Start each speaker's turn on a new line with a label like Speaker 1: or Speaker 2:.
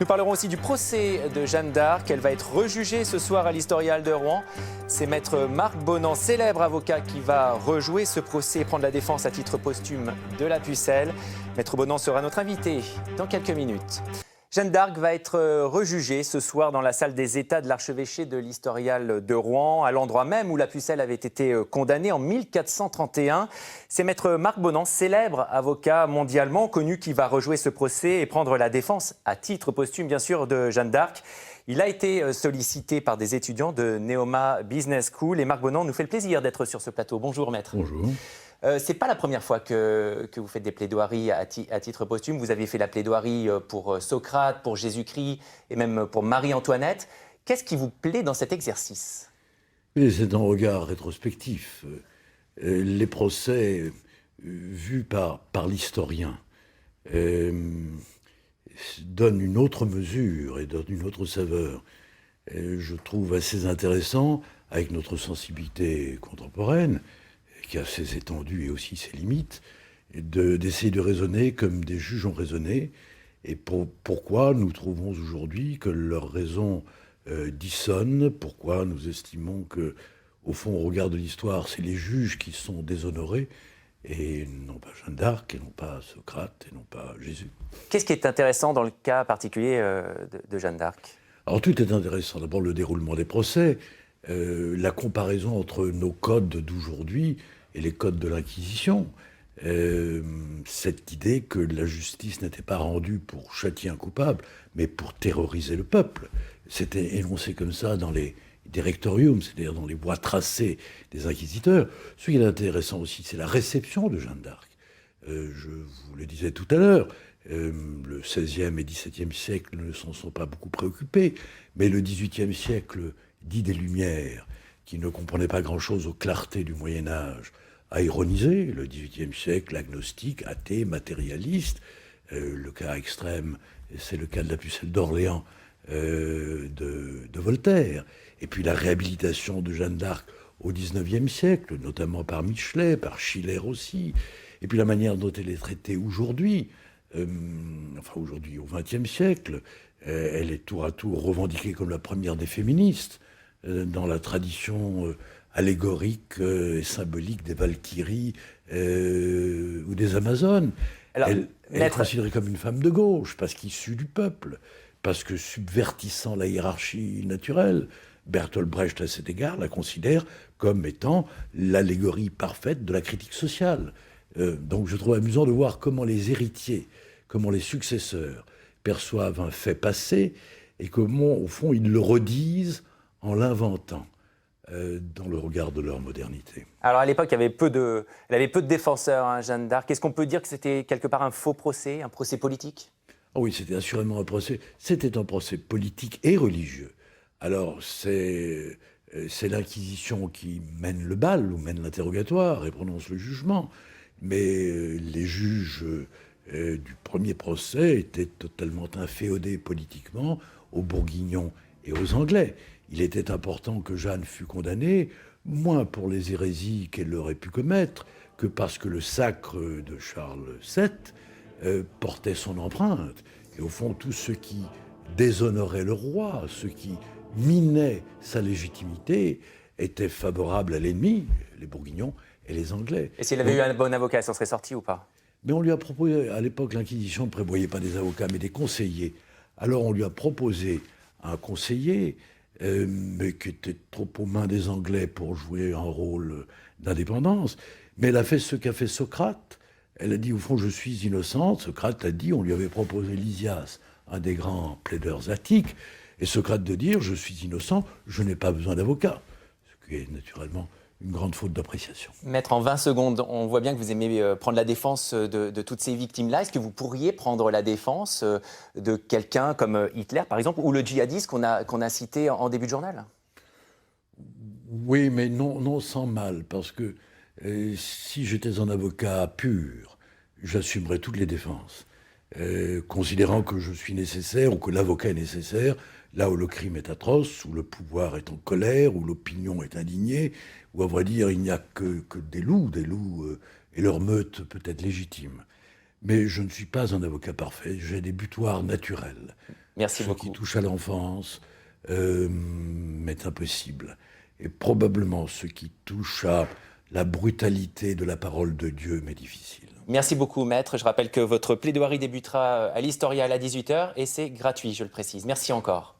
Speaker 1: Nous parlerons aussi du procès de Jeanne d'Arc. Elle va être rejugée ce soir à l'Historial de Rouen. C'est maître Marc Bonan, célèbre avocat, qui va rejouer ce procès et prendre la défense à titre posthume de la Pucelle. Maître Bonan sera notre invité dans quelques minutes. Jeanne d'Arc va être rejugée ce soir dans la salle des États de l'archevêché de l'Historial de Rouen, à l'endroit même où la Pucelle avait été condamnée en 1431. C'est maître Marc Bonan, célèbre avocat mondialement connu, qui va rejouer ce procès et prendre la défense à titre posthume, bien sûr, de Jeanne d'Arc. Il a été sollicité par des étudiants de Neoma Business School et Marc Bonan nous fait le plaisir d'être sur ce plateau. Bonjour maître.
Speaker 2: Bonjour.
Speaker 1: C'est pas la première fois que vous faites des plaidoiries à titre posthume. Vous avez fait la plaidoirie pour Socrate, pour Jésus-Christ et même pour Marie-Antoinette. Qu'est-ce qui vous plaît dans cet exercice?
Speaker 2: C'est un regard rétrospectif. Les procès vus par l'historien donnent une autre mesure et donnent une autre saveur. Je trouve assez intéressant, avec notre sensibilité contemporaine, qui a ses étendues et aussi ses limites, d'essayer de raisonner comme des juges ont raisonné, et pourquoi nous trouvons aujourd'hui que leurs raisons dissonnent, pourquoi nous estimons que, au fond, au regard de l'histoire, c'est les juges qui sont déshonorés, et non pas Jeanne d'Arc, et non pas Socrate, et non pas Jésus.
Speaker 1: Qu'est-ce qui est intéressant dans le cas particulier de Jeanne d'Arc?
Speaker 2: Alors tout est intéressant. D'abord le déroulement des procès, la comparaison entre nos codes d'aujourd'hui et les codes de l'Inquisition, cette idée que la justice n'était pas rendue pour châtier un coupable, mais pour terroriser le peuple. C'était énoncé comme ça dans les directorium, c'est-à-dire dans les voies tracées des inquisiteurs. Ce qui est intéressant aussi, c'est la réception de Jeanne d'Arc. Je vous le disais tout à l'heure, le XVIe et XVIIe siècle ne s'en sont pas beaucoup préoccupés, mais le XVIIIe siècle dit des Lumières, qui ne comprenait pas grand-chose aux clartés du Moyen-Âge, a ironisé. Le XVIIIe siècle, agnostique, athée, matérialiste. Le cas extrême, c'est le cas de la Pucelle d'Orléans de Voltaire. Et puis la réhabilitation de Jeanne d'Arc au XIXe siècle, notamment par Michelet, par Schiller aussi. Et puis la manière dont elle est traitée aujourd'hui, aujourd'hui au XXe siècle, elle est tour à tour revendiquée comme la première des féministes, dans la tradition allégorique et symbolique des Valkyries ou des Amazones. Alors, elle est considérée comme une femme de gauche, parce qu'issue du peuple, parce que subvertissant la hiérarchie naturelle. Bertolt Brecht, à cet égard, la considère comme étant l'allégorie parfaite de la critique sociale. Donc je trouve amusant de voir comment les héritiers, comment les successeurs perçoivent un fait passé et comment, au fond, ils le redisent en l'inventant dans le regard de leur modernité.
Speaker 1: Alors à l'époque, elle avait peu de défenseurs, hein, Jeanne d'Arc. Est-ce qu'on peut dire que c'était quelque part un faux procès, un procès politique?
Speaker 2: Oh oui, c'était assurément un procès. C'était un procès politique et religieux. Alors c'est l'Inquisition qui mène le bal ou mène l'interrogatoire et prononce le jugement. Mais les juges du premier procès étaient totalement inféodés politiquement aux Bourguignons et aux Anglais. Il était important que Jeanne fût condamnée, moins pour les hérésies qu'elle aurait pu commettre, que parce que le sacre de Charles VII portait son empreinte. Et au fond, tout ce qui déshonorait le roi, ce qui minait sa légitimité, était favorable à l'ennemi, les Bourguignons et les Anglais.
Speaker 1: Et s'il avait eu un bon avocat, elle s'en serait sorti ou pas?
Speaker 2: Mais on lui a proposé, à l'époque, l'Inquisition ne prévoyait pas des avocats, mais des conseillers. Alors on lui a proposé un conseiller, mais qui était trop aux mains des Anglais pour jouer un rôle d'indépendance. Mais elle a fait ce qu'a fait Socrate. Elle a dit, au fond, je suis innocente. Socrate a dit, on lui avait proposé Lysias, un des grands plaideurs attiques, et Socrate de dire, je suis innocent, je n'ai pas besoin d'avocat. Ce qui est naturellement une grande faute d'appréciation.
Speaker 1: Maître, en 20 secondes, on voit bien que vous aimez prendre la défense de toutes ces victimes-là. Est-ce que vous pourriez prendre la défense de quelqu'un comme Hitler, par exemple, ou le djihadiste qu'on a cité en début de journal?
Speaker 2: Oui, mais non sans mal, parce que si j'étais un avocat pur, j'assumerais toutes les défenses, considérant que je suis nécessaire ou que l'avocat est nécessaire, là où le crime est atroce, où le pouvoir est en colère, où l'opinion est indignée, où à vrai dire il n'y a que des loups, et leur meute peut être légitime. Mais je ne suis pas un avocat parfait, j'ai des butoirs naturels.
Speaker 1: Merci
Speaker 2: Ce
Speaker 1: beaucoup.
Speaker 2: qui touche à l'enfance m'est impossible. Et probablement ce qui touche à la brutalité de la parole de Dieu m'est difficile.
Speaker 1: Merci beaucoup, maître. Je rappelle que votre plaidoirie débutera à l'Historial à 18 h et c'est gratuit, je le précise. Merci encore.